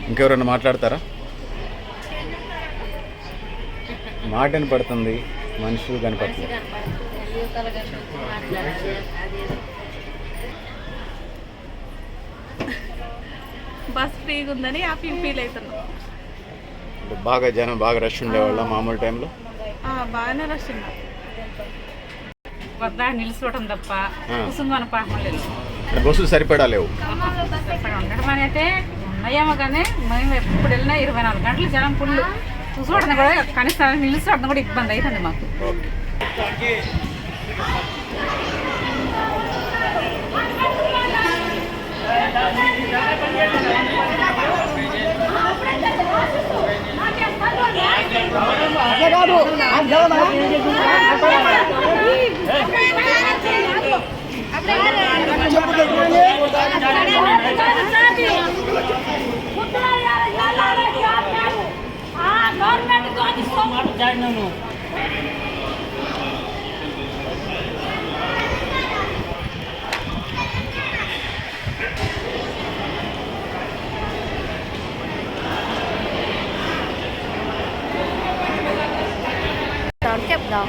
ఇంకెవరన్నా మాట్లాడతారా? మాట వినపడుతుంది, మనుషులు కనపడుతుంది. బస్ ఫ్రీగా ఉందని హ్యాపీ ఫీల్ అవుతున్నాం. బాగా జనం బాగా రష్ ఉండేవాళ్ళ మామూలు టైంలో? బాగానే రష్ ఉన్నా. వద్ద నిలుచుకోవటం తప్ప కుసుంగా పాపలేదు. బస్సులు సరిపడా లేవు. ఉండడం అయితే ఉన్నాయేమో కానీ మేము ఎప్పుడు వెళ్ళినా 24 గంటలు జనం ఫుల్. చూసుకోవడం కూడా కనీసం నిలుచుకోవడం కూడా ఇబ్బంది అవుతుంది మాకు.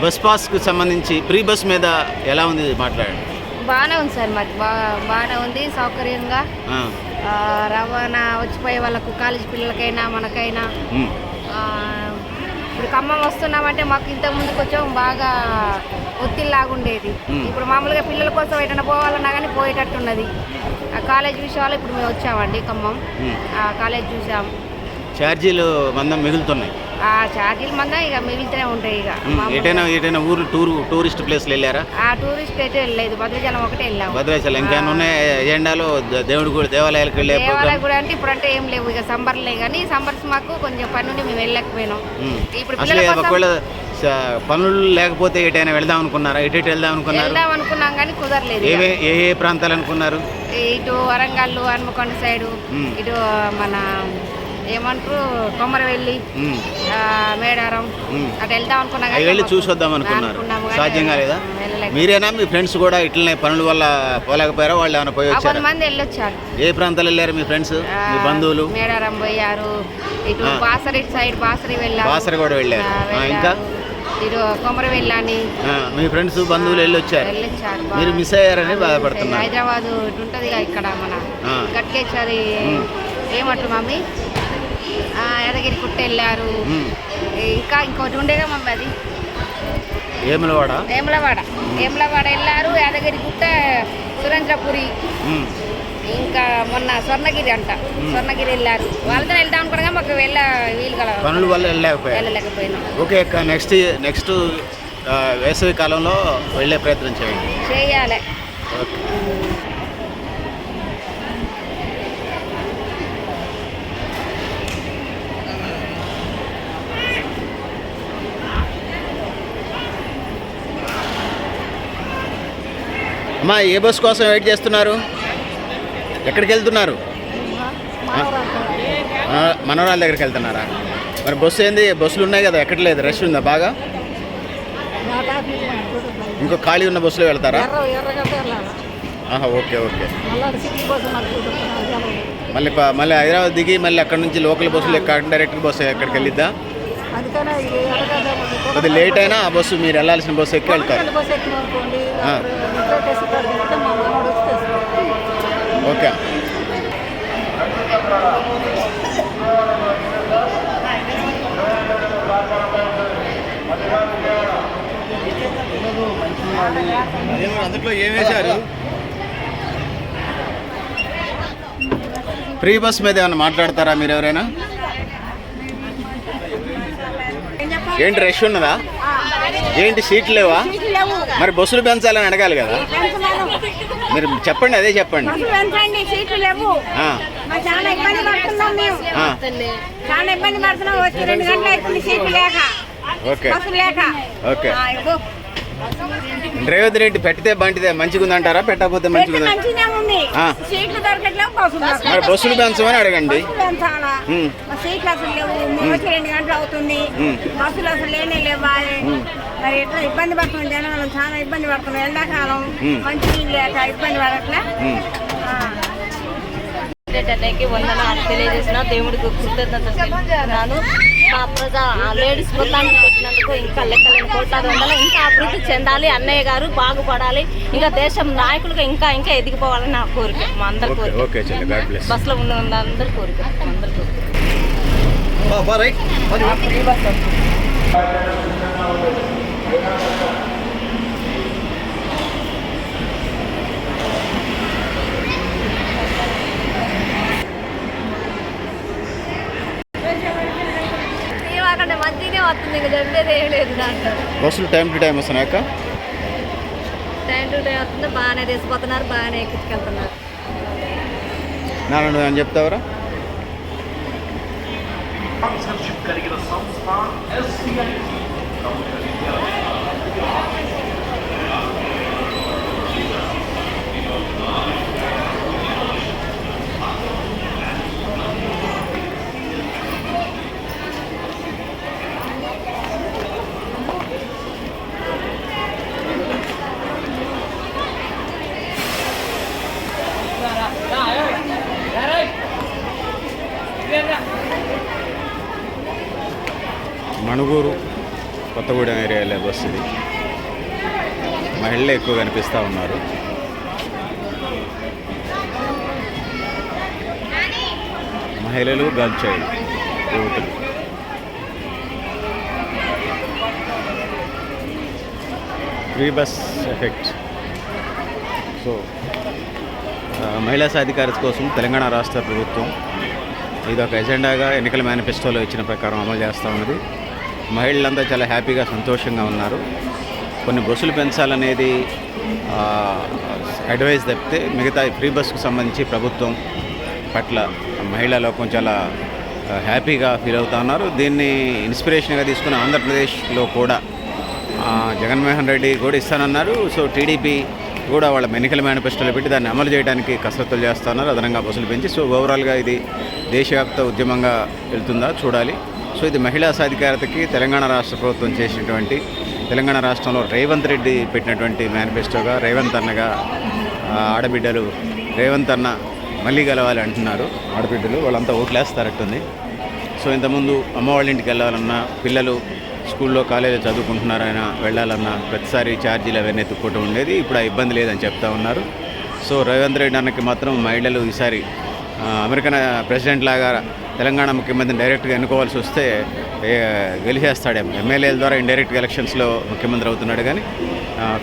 బస్ పాస్కు సంబంధించి ప్రీ బస్ మీద ఎలా ఉంది మాట్లాడండి. బాగానే ఉంది సార్, మాకు బాగానే ఉంది, సౌకర్యంగా రవాణా వచ్చిపోయే వాళ్ళకు, కాలేజీ పిల్లలకైనా మనకైనా. ఇప్పుడు ఖమ్మం వస్తున్నామంటే మాకు ఇంతకుముందు కొంచెం బాగా ఒత్తిడిలాగా ఉండేది. ఇప్పుడు మామూలుగా పిల్లల కోసం ఎటైనా పోవాలన్నా కానీ పోయేటట్టున్నది. కాలేజ్ విషయాలు ఇప్పుడు మేము వచ్చామండి ఖమ్మం, కాలేజ్ చూసాం. ఛార్జీలు మందం మిగులుతున్నాయి. ఛార్జీలు మందం ఇక మిగిలితేనే ఉంటాయి. ఇక ఎటైనా ఊరు టూరిస్ట్ ప్లేస్లు వెళ్ళారా? టూరిస్ట్ అయితే వెళ్ళలేదు, భద్రాచలం ఒకటే వెళ్ళాము. భద్రాచలం ఇంకా ఉన్నాయి ఎజెండాలో? దేవుడి కూడా దేవాలయాలకు వెళ్ళే దేవాలయం కూడా అంటే ఇప్పుడు అంటే ఏం లేవు, ఇక సంబర్లే. కానీ సంబర్స్ మాకు కొంచెం పని నుండి మేము వెళ్ళలేకపోయినాం. ఇప్పుడు ఒకవేళ పనులు లేకపోతే ఎటైనా వెళ్దాం అనుకున్నారా? ఎటు వెళ్దాం అనుకున్నాం కానీ కుదరలేదు. ఏ ప్రాంతాలు అనుకున్నారు? ఇటు వరంగల్, హన్మకొండ సైడు, ఇటు మన ఏమంటారు కొమరవెల్లి, మేడారం అటు వెళ్దాం అనుకున్నాం. వెళ్ళి చూసొద్దాం అనుకున్నారు, సాధ్యంగా లేదా? మీరేనా మీ ఫ్రెండ్స్ కూడా ఇట్లనే పనుల వల్ల పోలేకపోయారా? వాళ్ళు ఏమైనా పోయి వచ్చారు? కొంతమంది వెళ్ళొచ్చారు. ఏ ప్రాంతాలు వెళ్ళారు మీ ఫ్రెండ్స్, మీ బంధువులు? మేడారం పోయారు, ఇటు బాసరి సైడ్ బాసరి వెళ్ళారు. బాసరి కూడా వెళ్ళారు. ఇంకా ఇటు కొమరవెల్లి అని మీ ఫ్రెండ్స్ బంధువులు వెళ్ళొచ్చారు. మీరు మిస్ అయ్యారని బాధపడుతున్నారు. హైదరాబాద్ ఇటు ఉంటుంది ఇక్కడ మన గట్కేశ్వరి ఏమంటారు మమ్మీ, యాదగిరి గుట్ట వెళ్ళారు. ఇంకా ఇంకోటి ఉండేగా మమ్మీ, అది ఏములవాడ వెళ్ళారు. యాదగిరి గుట్ట, సురేంద్రపురి, ఇంకా మొన్న స్వర్ణగిరి అంట, స్వర్ణగిరి వెళ్ళారు. వాళ్ళతో వెళ్దాం అనుకున్నా మాకు వీలు కల పనుల వల్ల వెళ్ళలేకపోయినాం. ఓకే అక్క, నెక్స్ట్ వేసవి కాలంలో వెళ్ళే ప్రయత్నం చేయాలి. ఓకే. అమ్మా, ఏ బస్ కోసం వెయిట్ చేస్తున్నారు? ఎక్కడికి వెళ్తున్నారు? మనవరాల దగ్గరికి వెళ్తున్నారా? మరి బస్సు ఏంది? బస్సులు ఉన్నాయి కదా, ఎక్కట్లేదు, రష్ ఉందా బాగా? ఇంకో ఖాళీ ఉన్న బస్సులో వెళ్తారా? ఓకే. మళ్ళీ హైదరాబాద్ దిగి మళ్ళీ అక్కడ నుంచి లోకల్ బస్సులు డైరెక్ట్ బస్సు ఎక్కడికి వెళ్ళిద్దా? కొద్దిగా లేట్ అయినా ఆ బస్సు మీరు వెళ్ళాల్సిన బస్సు ఎక్కి వెళ్తారు. ఓకే. అందులో ఏం వేశారు? ఫ్రీ బస్ మీద ఏమైనా మాట్లాడతారా మీరు ఎవరైనా? ఏంటి రష్ ఉన్నదా? ఏంటి సీట్లు లేవా? మరి బస్సులు పెంచాలని అడగాలి కదా మీరు. చెప్పండి, అదే చెప్పండి. ఓకే. రేవంత్ రెడ్డి పెట్టితే బంటితే మంచిగా ఉందంటారా, పెట్టకపోతే మంచిగా ఉందా? మంచిగా ఉంది. ఆ. సీట్లు దొరకట్లేవు, బస్సులు దొరకట్లేవు. మరి బస్సులు పెంచమని అడగండి. బస్సులు పెంచాలా? మా సీట్లు అసలు లేవు. వచ్చి 2 గంటలు అవుతుంది. బస్సులు అసలు లేనే లేవా? మరి ఎట్లా ఇబ్బంది పడుతుంది జనాలు, చాలా ఇబ్బంది పడుతున్నాం. ఎండాకాలం మంచి నీళ్ళు లేక ఇబ్బంది పడట్లే. అన్నయ్యకి వందనాలు తెలియజేసిన దేవుడికి కృతజ్ఞతలు తెలుపుతున్నాను. మా ప్రజా లేడీస్ మొత్తానికి పెట్టినందుకు ఇంకా లెక్కలేని కోట్లాది వందలు ఇంకా అభివృద్ధి చెందాలి, అన్నయ్య గారు బాగుపడాలి, ఇంకా దేశం నాయకులుగా ఇంకా ఇంకా ఎదిగిపోవాలని నా కోరిక, మా అందరి కోరిక, బస్సులో ఉన్న అందరి కోరిక, అందరి కోరిక. మంచిగానే వస్తుంది, ఇంకా చెప్పేది ఏం లేదు దాంట్లో. బస్సులు టైం టు టైం వస్తున్నాయక్క? టైం టు టైం వస్తుంది, బాగానే తీసుకుపోతున్నారు, బాగానే ఎక్కించుకెళ్తున్నారు. నాన్న నువ్వు అని చెప్తావరా? మణుగూరు కొత్తగూడెం ఏరియాలో బస్సు ఇది. మహిళలు ఎక్కువ కనిపిస్తూ ఉన్నారు. మహిళలు, గర్ల్ చైల్డ్, యువతులు. Free bus effect. సో మహిళా సాధికారత కోసం తెలంగాణ రాష్ట్ర ప్రభుత్వం ఇదొక ఎజెండాగా ఎన్నికల మేనిఫెస్టోలో ఇచ్చిన ప్రకారం అమలు చేస్తూ ఉన్నది. మహిళలంతా చాలా హ్యాపీగా సంతోషంగా ఉన్నారు. కొన్ని బస్సులు పెంచాలనేది అడ్వైస్ తప్పితే మిగతా ఫ్రీ బస్సుకు సంబంధించి ప్రభుత్వం పట్ల మహిళా లోకం చాలా హ్యాపీగా ఫీల్ అవుతూ ఉన్నారు. దీన్ని ఇన్స్పిరేషన్గా తీసుకుని ఆంధ్రప్రదేశ్లో కూడా జగన్మోహన్ రెడ్డి కూడా ఇస్తానన్నారు. సో టీడీపీ కూడా వాళ్ళ ఎన్నికల మేనిఫెస్టోలో పెట్టి దాన్ని అమలు చేయడానికి కసరత్తులు చేస్తున్నారు, అదనంగా బస్సులు పెంచి. సో ఓవరాల్గా ఇది దేశవ్యాప్త ఉద్యమంగా వెళ్తుందా చూడాలి. సో ఇది మహిళా సాధికారతకి తెలంగాణ రాష్ట్ర ప్రభుత్వం చేసినటువంటి, తెలంగాణ రాష్ట్రంలో రేవంత్ రెడ్డి పెట్టినటువంటి మేనిఫెస్టోగా రేవంత్ అన్నగా ఆడబిడ్డలు రేవంత్ అన్న మళ్ళీ గెలవాలి అంటున్నారు. ఆడబిడ్డలు వాళ్ళంతా ఓట్లేస్తారట్టుంది. సో ఇంతకుముందు అమ్మ వాళ్ళ ఇంటికి వెళ్ళాలన్నా, పిల్లలు స్కూల్లో కాలేజీలో చదువుకుంటున్నారైనా వెళ్ళాలన్నా ప్రతిసారి ఛార్జీలు అవన్నీ ఎత్తుక్కోవటం ఉండేది. ఇప్పుడు ఆ ఇబ్బంది లేదని చెప్తా ఉన్నారు. సో రేవంత్ రెడ్డి అన్నకి మాత్రం మహిళలు ఈసారి అమెరికన్ ప్రెసిడెంట్ లాగా తెలంగాణ ముఖ్యమంత్రిని డైరెక్ట్గా ఎన్నుకోవాల్సి వస్తే గెలిచేస్తాడేమో. ఎమ్మెల్యేల ద్వారా ఇండైరెక్ట్గా ఎలక్షన్స్లో ముఖ్యమంత్రి అవుతున్నాడు. కానీ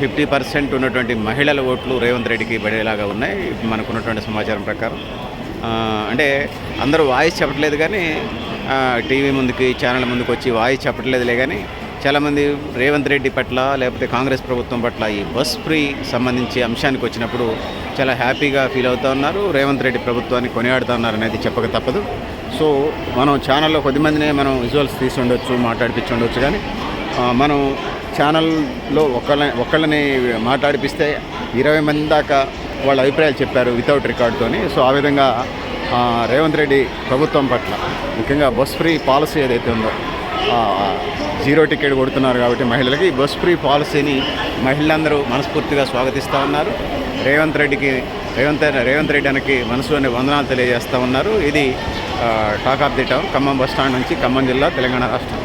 50% ఉన్నటువంటి మహిళల ఓట్లు రేవంత్ రెడ్డికి పడేలాగా ఉన్నాయి మనకున్నటువంటి సమాచారం ప్రకారం. అంటే అందరూ వాయిస్ చెప్పట్లేదు కానీ టీవీ ముందుకి, ఛానల్ ముందుకు వచ్చి వాయిస్ చెప్పట్లేదులే కానీ చాలామంది రేవంత్ రెడ్డి పట్ల లేకపోతే కాంగ్రెస్ ప్రభుత్వం పట్ల ఈ బస్ ఫ్రీ సంబంధించి అంశానికి వచ్చినప్పుడు చాలా హ్యాపీగా ఫీల్ అవుతూ ఉన్నారు. రేవంత్ రెడ్డి ప్రభుత్వాన్ని కొనియాడుతూ ఉన్నారు అనేది చెప్పక తప్పదు. సో మనం ఛానల్లో కొద్దిమందినే మనం విజువల్స్ తీసి ఉండొచ్చు, మాట్లాడిపించి ఉండొచ్చు. కానీ మనం ఛానల్లో ఒకళ్ళని మాట్లాడిపిస్తే 20 మంది దాకా వాళ్ళ అభిప్రాయాలు చెప్పారు వితౌట్ రికార్డుతోని. సో ఆ విధంగా రేవంత్ రెడ్డి ప్రభుత్వం పట్ల ముఖ్యంగా బస్ ఫ్రీ పాలసీ ఏదైతే ఉందో, 0 టికెట్ కొడుతున్నారు కాబట్టి మహిళలకి బస్ ఫ్రీ పాలసీని మహిళలందరూ మనస్ఫూర్తిగా స్వాగతిస్తూ ఉన్నారు. రేవంత్ రెడ్డి అన్నకి మనసులోని వందనాలు తెలియజేస్తూ ఉన్నారు. ఇది talk of the town, Khammam bus stand నుంచి, ఖమ్మం జిల్లా, తెలంగాణ రాష్ట్రం.